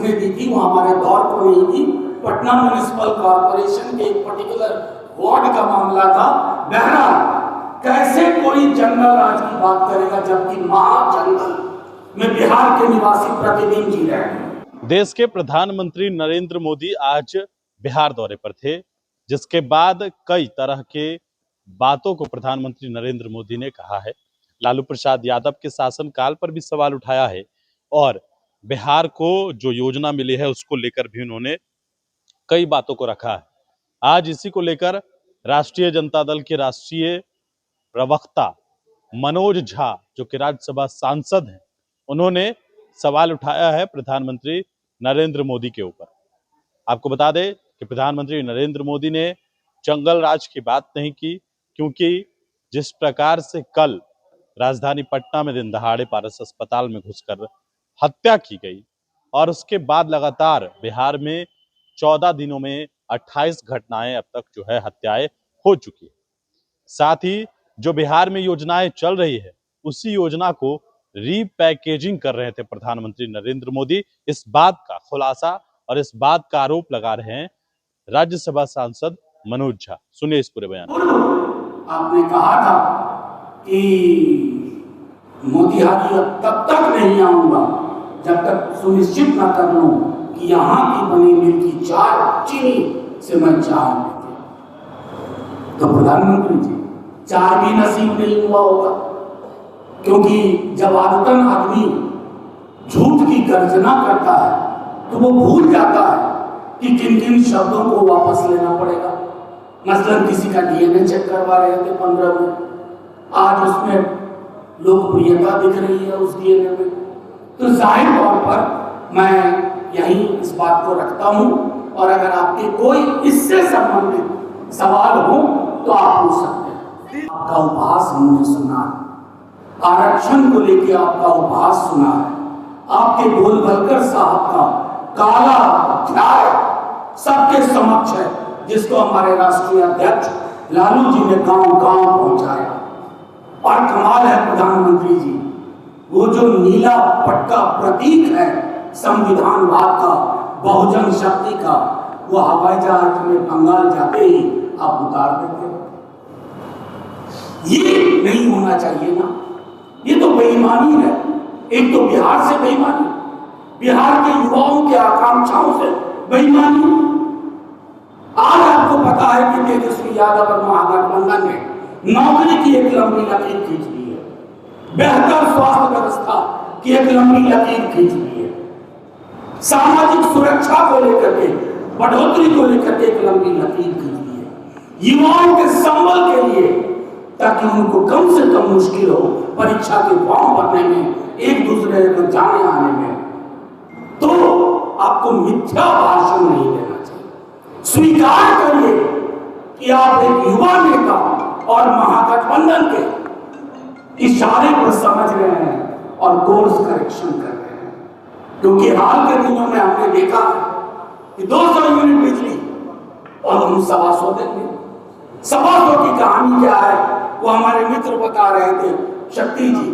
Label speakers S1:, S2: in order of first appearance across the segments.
S1: किसने दी थी, वो हमारे दौर को नहीं थी। पटना म्युनिसिपल कॉर्पोरेशन के एक पर्टिकुलर वार्ड का मामला था। बहरहाल कैसे कोई जंगल राज की बात करेगा जबकि महाजंगल में बिहार के निवासी प्रतिदिन जी रहे हैं।
S2: देश के प्रधानमंत्री नरेंद्र मोदी आज बिहार दौरे पर थे, जिसके बाद कई तरह के बातों को प्रधानमंत्री नरेंद्र मोदी ने कहा है। लालू प्रसाद यादव के शासनकाल पर भी सवाल उठाया है और बिहार को जो योजना मिली है उसको लेकर भी उन्होंने कई बातों को रखा है। आज इसी को लेकर राष्ट्रीय जनता दल के राष्ट्रीय प्रवक्ता मनोज झा, जो कि राज्यसभा सांसद हैं, उन्होंने सवाल उठाया है प्रधानमंत्री नरेंद्र मोदी के ऊपर। आपको बता दें कि प्रधानमंत्री नरेंद्र मोदी ने जंगल राज की बात नहीं की, क्योंकि जिस प्रकार से कल राजधानी पटना में दिन दहाड़े पारस अस्पताल में घुसकर हत्या की गई और उसके बाद लगातार बिहार में 14 दिनों में 28 घटनाएं अब तक जो है हत्याएं हो चुकी है। साथ ही जो बिहार में योजनाएं चल रही है उसी योजना को रीपैकेजिंग कर रहे थे प्रधानमंत्री नरेंद्र मोदी। इस बात का खुलासा और इस बात का आरोप लगा रहे हैं राज्यसभा सांसद मनोज झा। सुनिए इस पूरे बयान।
S1: आपने कहा था कि मोतिहारी अब तब तक नहीं आऊंगा जब तक सुनिश्चित न कर लूं कि यहाँ की बनी मिल की चाय चीनी से मैं चाय लेती। तो प्रधानमंत्री जी, चाय भी नसीब नहीं हुआ होगा, क्योंकि जब आदतन आदमी झूठ की गर्जना करता है तो वो भूल जाता है कि किन किन शब्दों को वापस लेना पड़ेगा। मसलन किसी का डीएनए चेक करवा रहे थे 15 में, आज उसमें लोकप्रियता दिख रही है उस डीएनए में। तो जाहिर तौर पर मैं यही इस बात को रखता हूं और अगर आपके कोई इससे संबंधित सवाल हो तो आप पूछ सकते हैं। आपका उपहास हमने सुना है, आरक्षण को लेकर आपका उपहास सुना है, आपके गोलवलकर साहब का काला अध्याय सबके समक्ष है, जिसको हमारे राष्ट्रीय अध्यक्ष लालू जी ने गांव-गांव पहुंचाया। और कमाल है प्रधानमंत्री जी, वो जो नीला पट्टा प्रतीक है संविधानवाद का, बहुजन शक्ति का, वो हवाई जहाज में बंगाल जाते ही आप उतार देते। ये नहीं होना चाहिए ना, ये तो बेईमानी है। एक तो बिहार से बेईमानी, बिहार के युवाओं के आकांक्षाओं से बेईमानी। आज आपको पता है कि तेजस्वी यादव और महागठबंधन ने नौकरी की एक लंबी लकीर खींच ली है, बेहतर स्वास्थ्य व्यवस्था की एक लंबी लकीर खींच ली है, सामाजिक सुरक्षा को लेकर के, बढ़ोतरी को लेकर के एक लंबी लकीर खींच ली है, युवाओं के संबल के लिए, ताकि उनको कम से कम मुश्किल हो परीक्षा के फॉर्म भरने में, एक दूसरे को जाने आने में। तो आपको मिथ्या भाषण नहीं देना चाहिए। स्वीकार करिए कि आप एक युवा नेता और महागठबंधन के इशारे को समझ रहे हैं और कोर्स करेक्शन कर रहे हैं। क्योंकि हाल के दिनों में हमने देखा कि 200 यूनिट बिजली और हम 125 देंगे। 125 की कहानी क्या है वो हमारे मित्र बता रहे थे, शक्ति जी।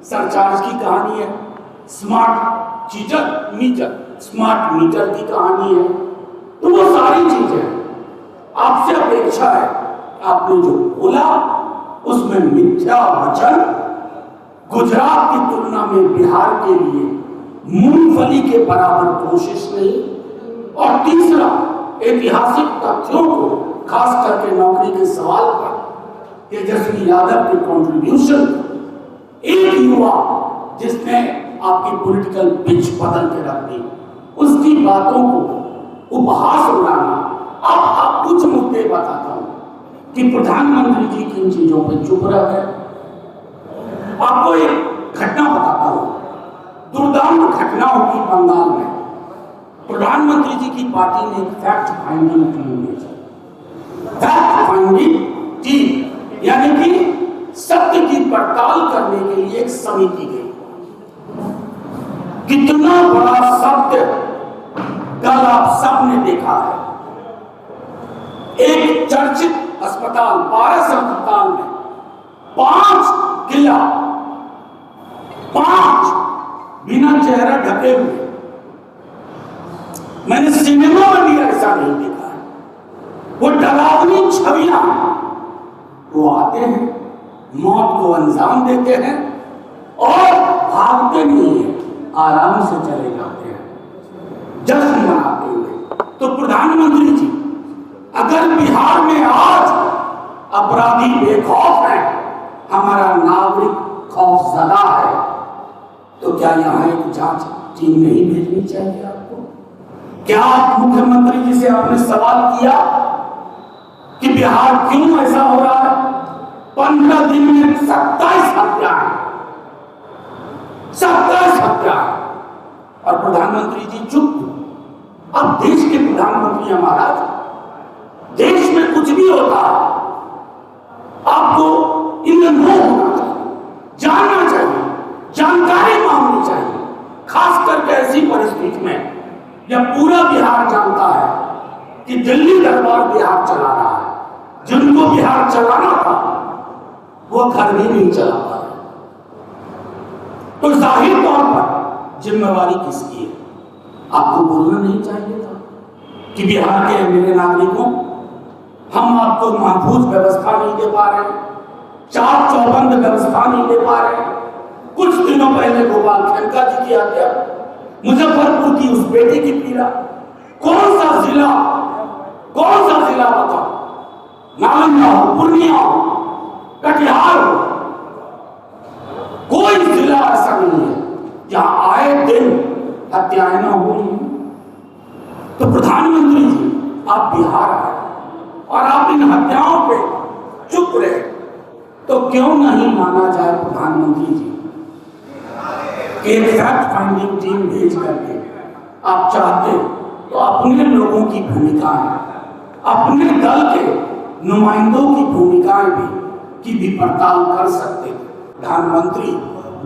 S1: सरचार्ज की कहानी है, स्मार्ट मीटर, स्मार्ट मीटर की कहानी है। तो वो सारी चीजें आपसे अपेक्षा है, आपने जो बोला उसमें मिथ्या वचन, गुजरात की तुलना में बिहार के लिए मूंगफली के बराबर कोशिश नहीं। और तीसरा, ऐतिहासिक तथ्यों को खास करके नौकरी के सवाल पर तेजस्वी यादव के कंट्रीब्यूशन, एक युवा जिसने आपकी पॉलिटिकल पिच बदल के रख दी, उसकी बातों को उपहास उड़ाना। अब आप कुछ मुद्दे बताता हूं कि प्रधानमंत्री जी किन चीजों पर चुप रह गए। आपको एक घटना बताता हूं, दुर्दांत घटना होगी बंगाल में। प्रधानमंत्री जी की पार्टी ने एक फैक्ट फाइंडिंग टीम भेजी, फैक्ट फाइंडिंग टीम यानी कि सत्य की पड़ताल करने के लिए एक समिति गई। कितना बड़ा सत्य कल आप सबने देखा है। एक चर्चित अस्पताल, पारस अस्पताल में 5 गिला, 5 बिना चेहरा ढके हुए मैंने सिनेमा में भी ऐसा नहीं देखा है। वो डरावनी छवियां, वो आते हैं, मौत को अंजाम देते हैं और भागते नहीं है, आराम से चले जाते हैं जश्न मनाते हुए। तो प्रधानमंत्री जी, अगर बिहार में आज अपराधी बेखौफ है, हमारा नागरिक खौफजदा है, तो क्या यहाँ एक जांच टीम नहीं भेजनी चाहिए आपको? क्या आप मुख्यमंत्री जी से आपने सवाल किया कि बिहार क्यों ऐसा हो रहा है? 15 दिन में 27 हत्याएं, 27 हत्याएं, और प्रधानमंत्री जी चुप। अब देश के प्रधानमंत्री हैं महाराज, देश में कुछ भी होता है आपको इनमें मोह होना चाहिए, जानना चाहिए, जानकारी मांगनी चाहिए, खास करके ऐसी परिस्थिति में जब पूरा बिहार जानता है कि दिल्ली दरबार बिहार चला रहा है, जिनको बिहार चलाना था वो घर भी नहीं चला पा रहे, तो जाहिर तौर पर जिम्मेवारी किसकी है? आपको बोलना नहीं चाहिए था कि बिहार के मेरे नागरिकों, हम आपको महफूज व्यवस्था नहीं दे पा रहे, चाक चौबंद व्यवस्था नहीं दे पा रहे। कुछ दिनों पहले गोपाल खेमका जी की हत्या, मुजफ्फरपुर की उस बेटी की पीड़ा, कौन सा जिला बताओ, नालंदा हो, पूर्णिया हो, कटिहार हो, कोई जिला ऐसा नहीं है जहां आए दिन हत्याएं न हो रही। तो प्रधानमंत्री जी, आप बिहार आए और आप इन हत्याओं पे चुप रहे, तो क्यों नहीं माना जाए प्रधानमंत्री जी, एक फैक्ट फाइंडिंग टीम भेज करके आप चाहते तो अपने लोगों की भूमिकाएं, अपने दल के नुमाइंदों की भूमिकाएं की भी पड़ताल कर सकते। प्रधानमंत्री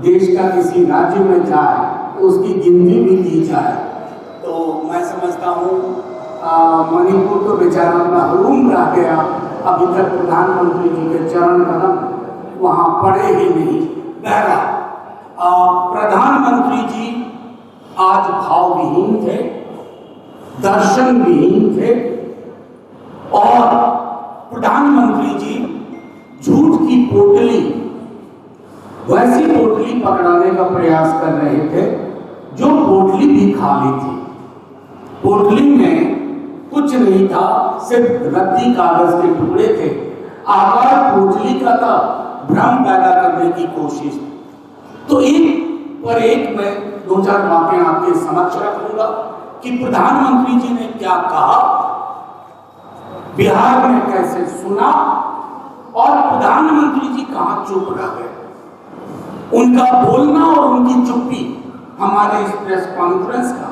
S1: देश का किसी राज्य में जाए तो उसकी गिनती भी ली जाए, तो मैं समझता हूँ मणिपुर तो बेचारा महरूम रह गया, अभी तक प्रधानमंत्री जी के चरण कदम वहाँ पड़े ही नहीं। बहरहाल प्रधानमंत्री जी आज भावविहीन थे, दर्शन विहीन थे, और प्रधानमंत्री जी झूठ की पोटली, वैसी पोटली पकड़ाने का प्रयास कर रहे थे जो पोटली भी खाली थी। पोटली में कुछ नहीं था, सिर्फ रद्दी कागज के टुकड़े थे, आकार पोटली का था, भ्रम पैदा करने की कोशिश। तो एक पर एक मैं 2-4 बातें आपके समक्ष रखूंगा कि प्रधानमंत्री जी ने क्या कहा, बिहार में कैसे सुना, और प्रधानमंत्री जी कहां चुप रह गए। उनका बोलना और उनकी चुप्पी हमारे इस प्रेस कॉन्फ्रेंस का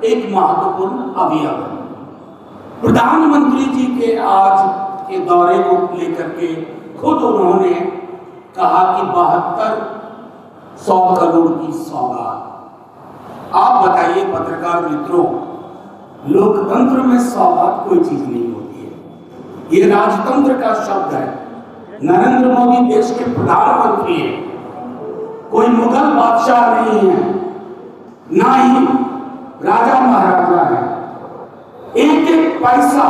S1: एक महत्वपूर्ण अवयव है। प्रधानमंत्री जी के आज के दौरे को लेकर के खुद उन्होंने कहा कि 7200 करोड़ की सौगात। आप बताइए पत्रकार मित्रों, लोकतंत्र में सौगात कोई चीज नहीं होती है, ये राजतंत्र का शब्द है। नरेंद्र मोदी देश के प्रधानमंत्री हैं, कोई मुगल बादशाह नहीं है, ना ही राजा महाराजा है। एक एक पैसा,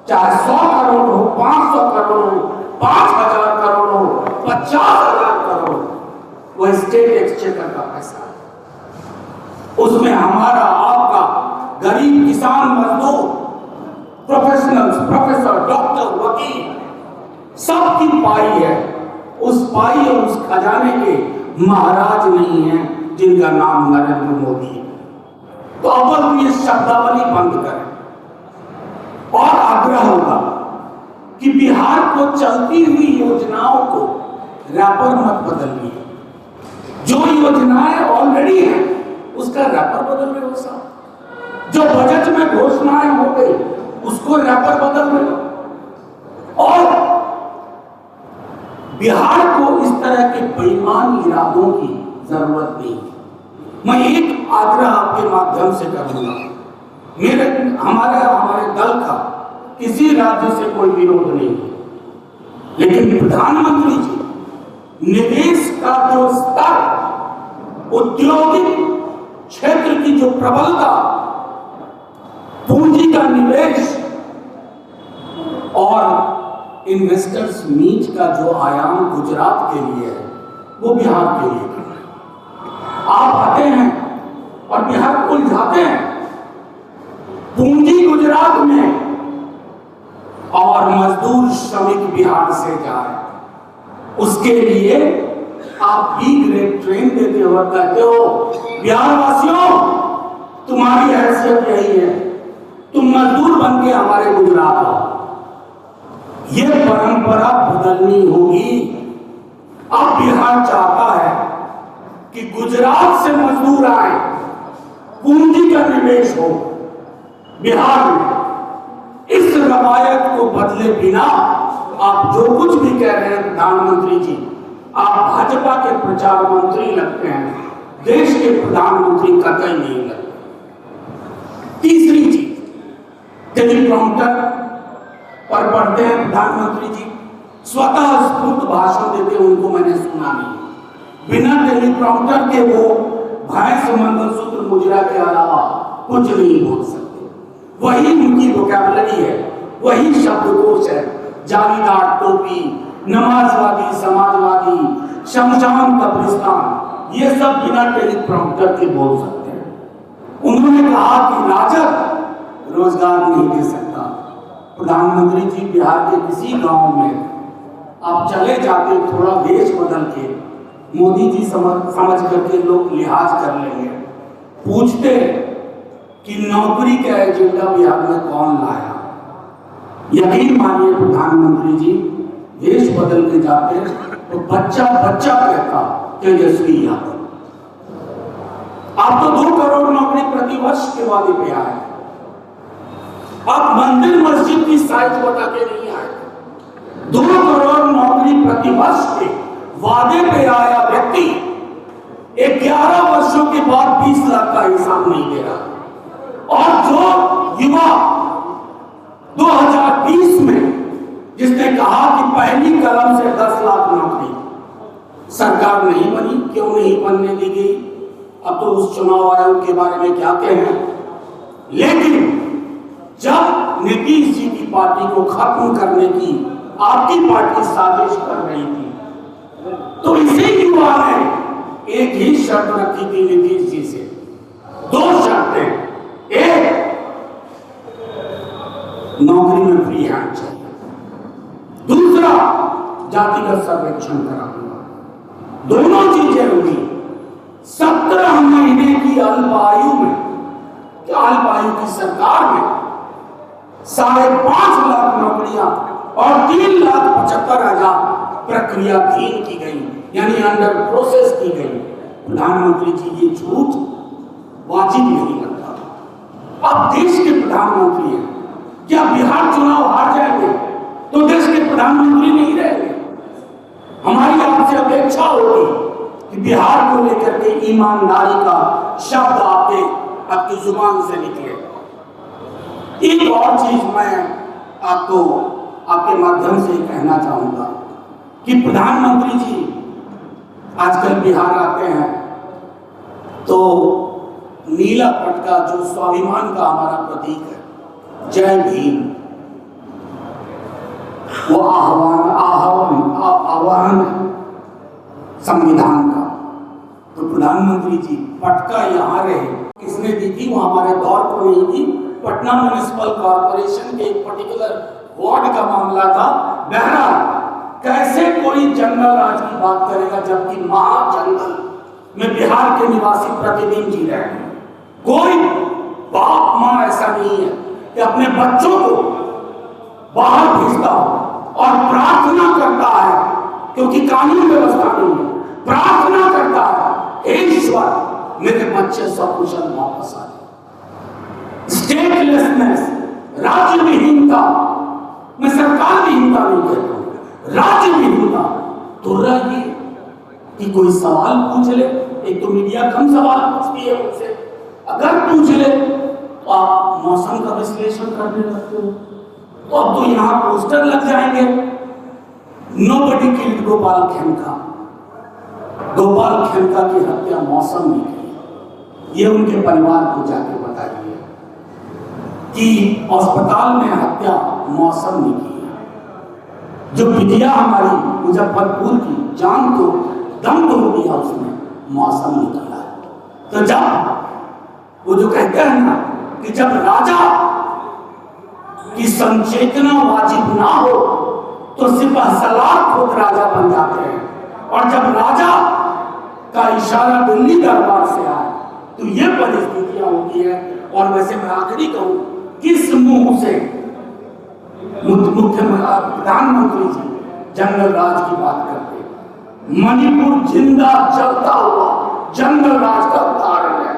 S1: चाहे 100 करोड़ हो, 500 करोड़ हो, 5000 करोड़ हो, 50,000 करोड़, वो स्टेट एक्सचेकर का पैसा है। उसमें हमारा, आपका, गरीब, किसान, मजदूर, प्रोफेशनल्स, प्रोफेसर, डॉक्टर, वकील, सबकी पाई है। उस पाई और उस खजाने के महाराज नहीं है जिनका नाम नरेंद्र मोदी है। तो अब ये शब्दावली बंद करें, और आग्रह होगा कि बिहार को चलती हुई योजनाओं को रैपर मत बदलिए। जो योजनाएं ऑलरेडी हैं उसका रैपर बदल रहे हो साहब। जो बजट में घोषणाएं हो गई उसको रैपर बदल रहे हो, और बिहार को इस तरह के बेईमान इरादों की जरूरत नहीं। मैं एक आग्रह आपके माध्यम से करूंगा, हमारे दल का किसी राज्य से कोई विरोध नहीं है, लेकिन प्रधानमंत्री जी निवेश का जो स्तर, औद्योगिक क्षेत्र की जो प्रबलता, पूंजी का निवेश और इन्वेस्टर्स मीट का जो आयाम गुजरात के लिए है वो बिहार के लिए करना है। आप आते हैं और बिहार को उलझाते हैं, पूंजी गुजरात में और मजदूर श्रमिक बिहार से जाए, उसके लिए आप बी ग्रेड ट्रेन देते हो, कहते हो बिहार वासियों तुम्हारी हैसियत यही है, तुम मजदूर बन के हमारे गुजरात आओ। ये परंपरा बदलनी होगी। अब बिहार चाहता है कि गुजरात से मजदूर आए, पूंजी का निवेश हो बिहार में। इस रवायत को बदले बिना आप जो कुछ भी कह रहे हैं प्रधानमंत्री जी, आप भाजपा के प्रचार मंत्री लगते हैं, देश के प्रधानमंत्री कतई नहीं लगते। तीसरी चीज, टेलीप्रॉम्प्टर पर पढ़ते हैं प्रधानमंत्री जी, स्वतः स्फूर्त भाषण देते हैं, उनको मैंने सुना नहीं। बिना टेलीप्रॉम्प्टर के वो भैंस मंगलसूत्र मुजरा के अलावा कुछ नहीं बोल सकते। वही उनकी वोकैबुलरी है, वही शब्दकोश है। जालीदार टोपी, नमाजवादी, समाजवादी, शमशान, कब्रिस्तान, ये सब बिना टेलीप्रॉम्प्टर के बोल सकते हैं। उन्होंने कहा कि राजग रोजगार नहीं दे सकता। प्रधानमंत्री जी, बिहार के किसी गांव में आप चले जाते, थोड़ा वेश बदल के, मोदी जी समझ करके लोग लिहाज कर लेंगे, पूछते कि नौकरी का एजेंडा बिहार में कौन लाया। यकीन मानिए प्रधानमंत्री जी, देश बदल के जाते तो बच्चा बच्चा कहता तेजस्वी यादव। आप तो 2 करोड़ नौकरी प्रति वर्ष के वादे पे आए, आप मंदिर मस्जिद की साइज बता के नहीं आए। 2 करोड़ नौकरी प्रति वर्ष के वादे पे आया व्यक्ति 11 वर्षों के बाद 20 लाख का हिसाब नहीं दे रहा। और जो युवा 2020 में जिसने कहा कि पहली कलम से 10 लाख नौकरी, सरकार नहीं बनी, क्यों नहीं बनने दी गई, अब तो उस चुनाव आयोग के बारे में क्या कहें। लेकिन जब नीतीश जी की पार्टी को खत्म करने की आपकी पार्टी साजिश कर रही थी, तो इसी युवा ने एक ही शर्त रखी थी नीतीश जी से, 2 शर्तें। एक, नौकरी में फ्री हैंड चाहिए। दूसरा, जातिगत सर्वेक्षण कराऊंगा। दोनों चीजें होगी। 17 महीने की अल्पायु में, अल्पायु की सरकार में 5.5 लाख नौकरियां और 3,75,000 प्रक्रियाधीन की गई, यानी अंडर प्रोसेस की गई। प्रधानमंत्री जी, ये झूठ वाजिब नहीं लगता। आप देश के प्रधानमंत्री हैं, क्या बिहार चुनाव हार जाएंगे तो देश के प्रधानमंत्री नहीं रहेंगे? हमारी आपसे अपेक्षा होगी कि बिहार को लेकर के ईमानदारी का शब्द आपकी जुबान से निकले। एक और चीज मैं आपको आपके माध्यम से कहना चाहूंगा कि प्रधानमंत्री जी आजकल बिहार आते हैं तो नीला पटका, जो स्वाभिमान का हमारा प्रतीक है, जय भीम, वो आह्वान संविधान का। तो प्रधानमंत्री जी, पटका यहाँ रहे, किसने दी थी? वो हमारे दौर को नहीं थी, पटना म्युनिसिपल कॉर्पोरेशन के एक पर्टिकुलर वार्ड का मामला था। बहरहाल, कैसे कोई जंगल राज की बात करेगा जबकि महाजंगल में बिहार के निवासी प्रतिदिन जी रहे हैं। कोई बाप माँ ऐसा नहीं है कि अपने बच्चों को बाहर भेजता हो और प्रार्थना करता है, क्योंकि कानून व्यवस्था नहीं है, प्रार्थना करता है, हे ईश्वर मेरे बच्चे सकुशल वापस आ जाए। स्टेटलेसनेस, राज्य विहीनता, मैं सरकार विहीनता नहीं कहता हूं, राज्य विहीनता। तो रहिए कि कोई सवाल पूछ ले, एक तो मीडिया कम सवाल पूछती है मुझसे, अगर पूछ ले तो आप मौसम का विश्लेषण करने लगते हो। तो अब तो यहाँ पोस्टर लग जाएंगे, नोबडी किल्ड गोपाल खेमका, गोपाल खेमका की हत्या मौसम ने की, ये उनके परिवार को जाके बताइए। कि अस्पताल में हत्या मौसम ने की है। जो बिटिया हमारी मुजफ्फरपुर की जान तो दम तोड़ दिया उसने मौसम ने किया है। तो जब वो जो कहते हैं ना कि जब राजा की संचेतना वाजिब ना हो तो सिपह सलार खुद राजा बन जाते हैं, और जब राजा का इशारा दिल्ली दरबार से आए तो ये परिस्थितियां होती है। और वैसे मैं आखिरी कहूं, किस मुंह से मुख्य प्रधानमंत्री जी जंगल राज की बात करते हैं? मणिपुर जिंदा चलता हुआ जंगल राज का उदाहरण है।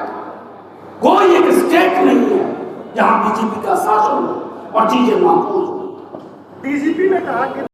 S1: कोई एक स्टेट नहीं है जहां बीजेपी का शासन हो और चीजें महफूज हो।
S3: डीजीपी ने कहा कि